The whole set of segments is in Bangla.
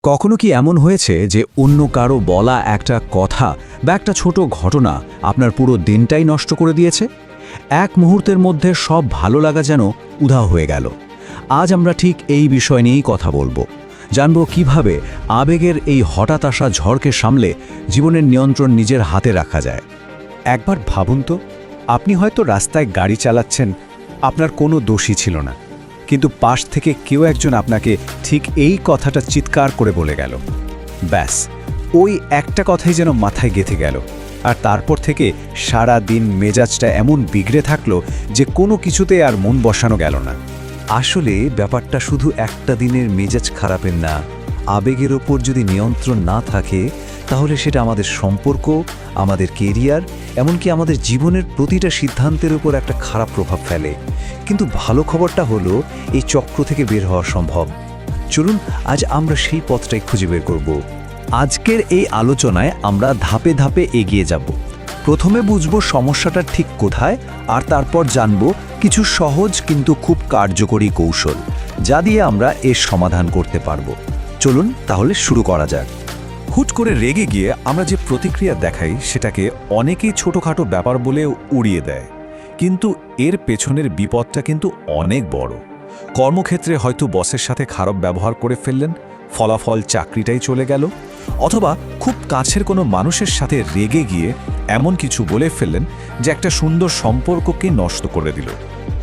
কখনো কি এমন হয়েছে যে অন্য কারো বলা একটা কথা বা একটা ছোট ঘটনা আপনার পুরো দিনটাই নষ্ট করে দিয়েছে? এক মুহূর্তের মধ্যে সব ভালো লাগা যেন উধাও হয়ে গেল। আজ আমরা ঠিক এই বিষয় নিয়েই কথা বলবো। জানব কিভাবে আবেগের এই হঠাৎ আসা ঝড়কে সামলে জীবনের নিয়ন্ত্রণ নিজের হাতে রাখা যায়। একবার ভাবুন তো, আপনি হয়তো রাস্তায় গাড়ি চালাচ্ছেন, আপনার কোনো দোষই ছিল না, কিন্তু পাশ থেকে কেউ একজন আপনাকে ঠিক এই কথাটা চিৎকার করে বলে গেল। ব্যাস, ওই একটা কথাই যেন মাথায় গেঁথে গেল, আর তারপর থেকে সারা দিন মেজাজটা এমন বিগড়ে থাকলো যে কোনো কিছুতে আর মন বসানো গেল না। আসলে ব্যাপারটা শুধু একটা দিনের মেজাজ খারাপের না। আবেগের ওপর যদি নিয়ন্ত্রণ না থাকে, তাহলে সেটা আমাদের সম্পর্ক, আমাদের কেরিয়ার, এমনকি আমাদের জীবনের প্রতিটা সিদ্ধান্তের উপর একটা খারাপ প্রভাব ফেলে। কিন্তু ভালো খবরটা হলো, এই চক্র থেকে বের হওয়া সম্ভব। চলুন আজ আমরা সেই পথটাই খুঁজে বের করব। আজকের এই আলোচনায় আমরা ধাপে ধাপে এগিয়ে যাব। প্রথমে বুঝব সমস্যাটা ঠিক কোথায়, আর তারপর জানব কিছু সহজ কিন্তু খুব কার্যকরী কৌশল, যা দিয়ে আমরা এর সমাধান করতে পারব। চলুন তাহলে শুরু করা যাক। হুট করে রেগে গিয়ে আমরা যে প্রতিক্রিয়া দেখাই, সেটাকে অনেকেই ছোটোখাটো ব্যাপার বলে উড়িয়ে দেয়, কিন্তু এর পেছনের বিপদটা কিন্তু অনেক বড়। কর্মক্ষেত্রে হয়তো বসের সাথে খারাপ ব্যবহার করে ফেললেন, ফলাফল চাকরিটাই চলে গেল। অথবা খুব কাছের কোনো মানুষের সাথে রেগে গিয়ে এমন কিছু বলে ফেললেন যে একটা সুন্দর সম্পর্ককে নষ্ট করে দিল।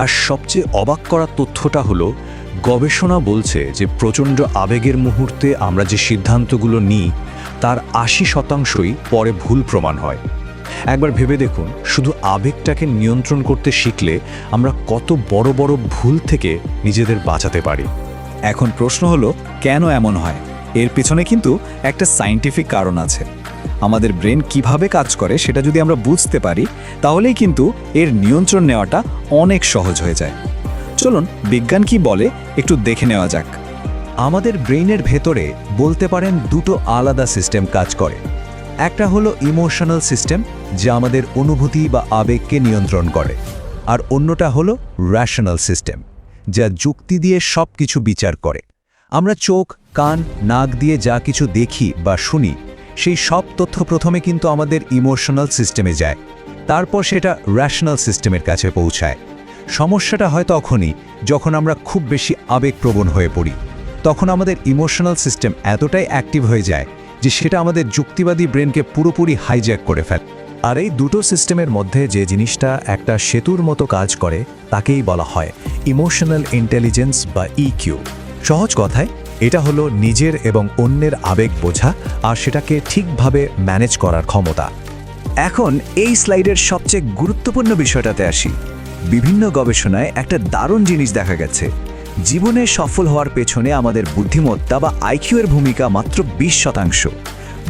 আর সবচেয়ে অবাক করা তথ্যটা হলো, গবেষণা বলছে যে প্রচণ্ড আবেগের মুহূর্তে আমরা যে সিদ্ধান্তগুলো নিই, তার ৮০% পরে ভুল প্রমাণ হয়। একবার ভেবে দেখুন, শুধু আবেগটাকে নিয়ন্ত্রণ করতে শিখলে আমরা কত বড় বড় ভুল থেকে নিজেদের বাঁচাতে পারি। এখন প্রশ্ন হলো, কেন এমন হয়? এর পেছনে কিন্তু একটা সায়েন্টিফিক কারণ আছে। আমাদের ব্রেন কিভাবে কাজ করে সেটা যদি আমরা বুঝতে পারি, তাহলেই কিন্তু এর নিয়ন্ত্রণ নেওয়াটা অনেক সহজ হয়ে যায়। চলুন বিজ্ঞান কি বলে একটু দেখে নেওয়া যাক। আমাদের ব্রেইনের ভেতরে বলতে পারেন দুটো আলাদা সিস্টেম কাজ করে। একটা হলো ইমোশনাল সিস্টেম, যা আমাদের অনুভূতি বা আবেগকে নিয়ন্ত্রণ করে, আর অন্যটা হলো র্যাশনাল সিস্টেম, যা যুক্তি দিয়ে সব কিছু বিচার করে। আমরা চোখ, কান, নাক দিয়ে যা কিছু দেখি বা শুনি, সেই সব তথ্য প্রথমে কিন্তু আমাদের ইমোশনাল সিস্টেমে যায়, তারপর সেটা র্যাশনাল সিস্টেমের কাছে পৌঁছায়। সমস্যাটা হয় তখনই যখন আমরা খুব বেশি আবেগপ্রবণ হয়ে পড়ি। তখন আমাদের ইমোশনাল সিস্টেম এতটাই অ্যাক্টিভ হয়ে যায় যে সেটা আমাদের যুক্তিবাদী ব্রেনকে পুরোপুরি হাইজ্যাক করে ফেলে। আর এই দুটো সিস্টেমের মধ্যে যে জিনিসটা একটা সেতুর মতো কাজ করে, তাকেই বলা হয় ইমোশনাল ইন্টেলিজেন্স বা ইকিউ। সহজ কথায়, এটা হলো নিজের এবং অন্যের আবেগ বোঝা আর সেটাকে ঠিকভাবে ম্যানেজ করার ক্ষমতা। এখন এই স্লাইডের সবচেয়ে গুরুত্বপূর্ণ বিষয়টাতে আসি। বিভিন্ন গবেষণায় একটা দারুণ জিনিস দেখা গেছে। জীবনে সফল হওয়ার পেছনে আমাদের বুদ্ধিমত্তা বা আইকিউ এর ভূমিকা মাত্র 20%।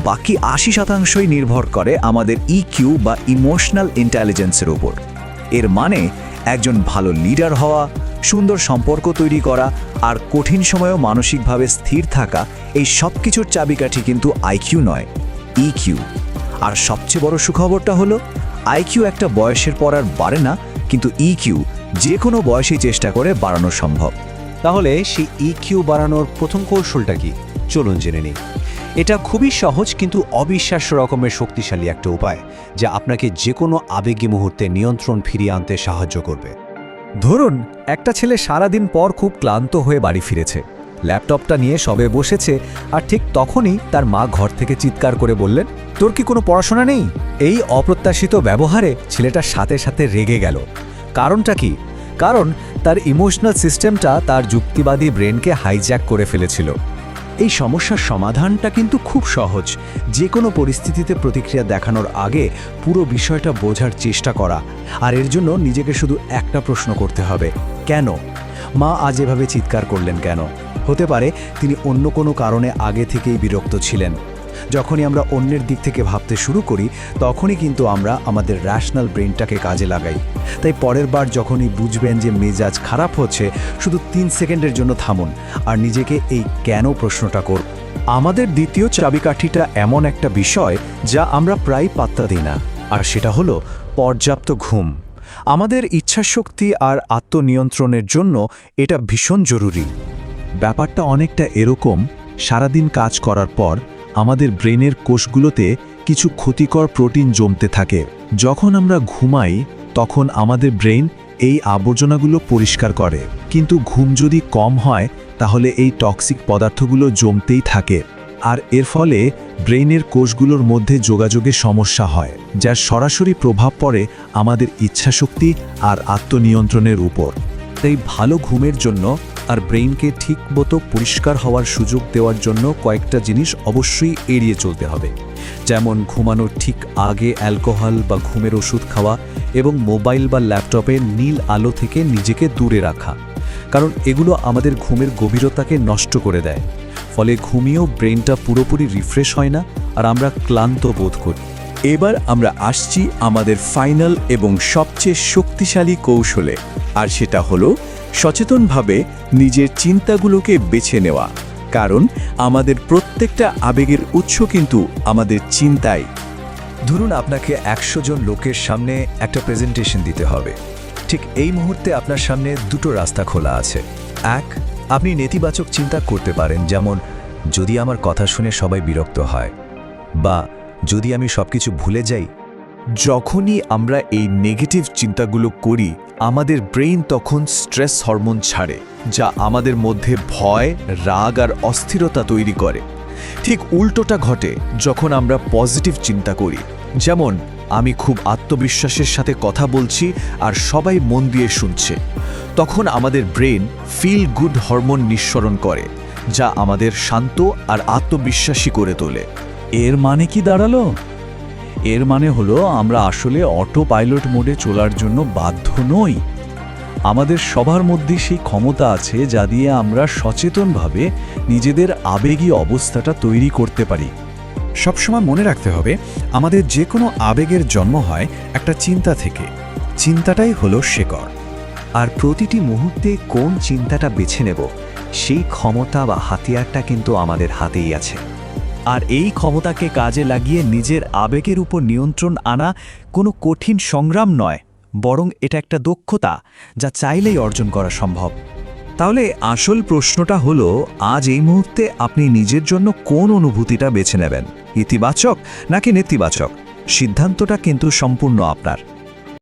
বাকি 80%ই নির্ভর করে আমাদের ইকিউ বা ইমোশনাল ইন্টেলিজেন্সের উপর। এর মানে একজন ভালো লিডার হওয়া, সুন্দর সম্পর্ক তৈরি করা আর কঠিন সময়েও মানসিকভাবে স্থির থাকা, এই সব কিছুর চাবিকাঠি কিন্তু আইকিউ নয়, ইকিউ। আর সবচেয়ে বড় সুখবরটা হলো, আইকিউ একটা বয়সের পর আর বাড়ে না, কিন্তু ইকিউ যে কোনো বয়সেই চেষ্টা করে বাড়ানো সম্ভব। তাহলে সেই ইকিউ বাড়ানোর প্রথম কৌশলটা কি? চলুন জেনে নিই। এটা খুবই সহজ কিন্তু অবিশ্বাস্য রকমের শক্তিশালী একটা উপায়, যা আপনাকে যে কোনো আবেগী মুহূর্তে নিয়ন্ত্রণ ফিরিয়ে আনতে সাহায্য করবে। ধরুন একটা ছেলে সারাদিন পর খুব ক্লান্ত হয়ে বাড়ি ফিরেছে, ল্যাপটপটা নিয়ে সবে বসেছে, আর ঠিক তখনই তার মা ঘর থেকে চিৎকার করে বললেন, তোর কি কোনো পড়াশোনা নেই? এই অপ্রত্যাশিত ব্যবহারে ছেলেটার সাথে সাথে রেগে গেল। কারণটা কি? কারণ তার ইমোশনাল সিস্টেমটা তার যুক্তিবাদী ব্রেনকে হাইজ্যাক করে ফেলেছিল। এই সমস্যার সমাধানটা কিন্তু খুব সহজ। যে কোনো পরিস্থিতিতে প্রতিক্রিয়া দেখানোর আগে পুরো বিষয়টা বোঝার চেষ্টা করা, আর এর জন্য নিজেকে শুধু একটা প্রশ্ন করতে হবে, কেন মা আজ এভাবে চিৎকার করলেন কেন? হতে পারে তিনি অন্য কোনো কারণে আগে থেকেই বিরক্ত ছিলেন। যখনই আমরা অন্যের দিক থেকে ভাবতে শুরু করি, তখনই কিন্তু আমরা আমাদের র্যাশনাল ব্রেনটাকে কাজে লাগাই। তাই পরের বার যখনই বুঝবেন যে মেজাজ খারাপ হচ্ছে, শুধু 3 সেকেন্ডের জন্য থামুন আর নিজেকে এই কেন প্রশ্নটা করুন। আমাদের দ্বিতীয় চাবিকাঠিটা এমন একটা বিষয় যা আমরা প্রায় পাত্তা দিই না, আর সেটা হলো পর্যাপ্ত ঘুম। আমাদের ইচ্ছাশক্তি আর আত্মনিয়ন্ত্রণের জন্য এটা ভীষণ জরুরি। ব্যাপারটা অনেকটা এরকম, সারাদিন কাজ করার পর আমাদের ব্রেনের কোষগুলোতে কিছু ক্ষতিকর প্রোটিন জমতে থাকে। যখন আমরা ঘুমাই তখন আমাদের ব্রেন এই আবর্জনাগুলো পরিষ্কার করে, কিন্তু ঘুম যদি কম হয় তাহলে এই টক্সিক পদার্থগুলো জমতেই থাকে, আর এর ফলে ব্রেনের কোষগুলোর মধ্যে যোগাযোগে সমস্যা হয়, যার সরাসরি প্রভাব পড়ে আমাদের ইচ্ছাশক্তি আর আত্মনিয়ন্ত্রণের উপর। তাই ভালো ঘুমের জন্য আর ব্রেইনকে ঠিকমতো পরিষ্কার হওয়ার সুযোগ দেওয়ার জন্য কয়েকটা জিনিস অবশ্যই এড়িয়ে চলতে হবে, যেমন ঘুমানোর ঠিক আগে অ্যালকোহল বা ঘুমের ওষুধ খাওয়া এবং মোবাইল বা ল্যাপটপে নীল আলো থেকে নিজেকে দূরে রাখা, কারণ এগুলো আমাদের ঘুমের গভীরতাকে নষ্ট করে দেয়। ফলে ঘুমিয়েও ব্রেনটা পুরোপুরি রিফ্রেশ হয় না আর আমরা ক্লান্ত বোধ করি। এবার আমরা আসছি আমাদের ফাইনাল এবং সবচেয়ে শক্তিশালী কৌশলে, আর সেটা হলো সচেতনভাবে নিজের চিন্তাগুলোকে বেছে নেওয়া। কারণ আমাদের প্রত্যেকটা আবেগের উৎস কিন্তু আমাদের চিন্তাই। ধরুন আপনাকে 100 জন লোকের সামনে একটা প্রেজেন্টেশন দিতে হবে। ঠিক এই মুহূর্তে আপনার সামনে দুটো রাস্তা খোলা আছে। এক, আপনি নেতিবাচক চিন্তা করতে পারেন, যেমন যদি আমার কথা শুনে সবাই বিরক্ত হয়, বা যদি আমি সবকিছু ভুলে যাই। যখনই আমরা এই নেগেটিভ চিন্তাগুলো করি, আমাদের ব্রেইন তখন স্ট্রেস হরমোন ছাড়ে, যা আমাদের মধ্যে ভয়, রাগ আর অস্থিরতা তৈরি করে। ঠিক উল্টোটা ঘটে যখন আমরা পজিটিভ চিন্তা করি, যেমন আমি খুব আত্মবিশ্বাসের সাথে কথা বলছি আর সবাই মন দিয়ে শুনছে। তখন আমাদের ব্রেন ফিল গুড হরমোন নিঃসরণ করে, যা আমাদের শান্ত আর আত্মবিশ্বাসী করে তোলে। এর মানে কি দাঁড়ালো? এর মানে হলো আমরা আসলে অটো পাইলট মোডে চলার জন্য বাধ্য নই। আমাদের সবার মধ্যে সেই ক্ষমতা আছে যা দিয়ে আমরা সচেতনভাবে নিজেদের আবেগী অবস্থাটা তৈরি করতে পারি। সবসময় মনে রাখতে হবে, আমাদের যে কোনো আবেগের জন্ম হয় একটা চিন্তা থেকে। চিন্তাটাই হলো শেকড়। আর প্রতিটি মুহূর্তে কোন চিন্তাটা বেছে নেব, সেই ক্ষমতা বা হাতিয়ারটা কিন্তু আমাদের হাতেই আছে। আর এই ক্ষমতাকে কাজে লাগিয়ে নিজের আবেগের উপর নিয়ন্ত্রণ আনা কোনো কঠিন সংগ্রাম নয়, বরং এটা একটা দক্ষতা যা চাইলেই অর্জন করা সম্ভব। তাহলে আসল প্রশ্নটা হলো, আজ এই মুহূর্তে আপনি নিজের জন্য কোন অনুভূতিটা বেছে নেবেন, ইতিবাচক নাকি নেতিবাচক? সিদ্ধান্তটা কিন্তু সম্পূর্ণ আপনার।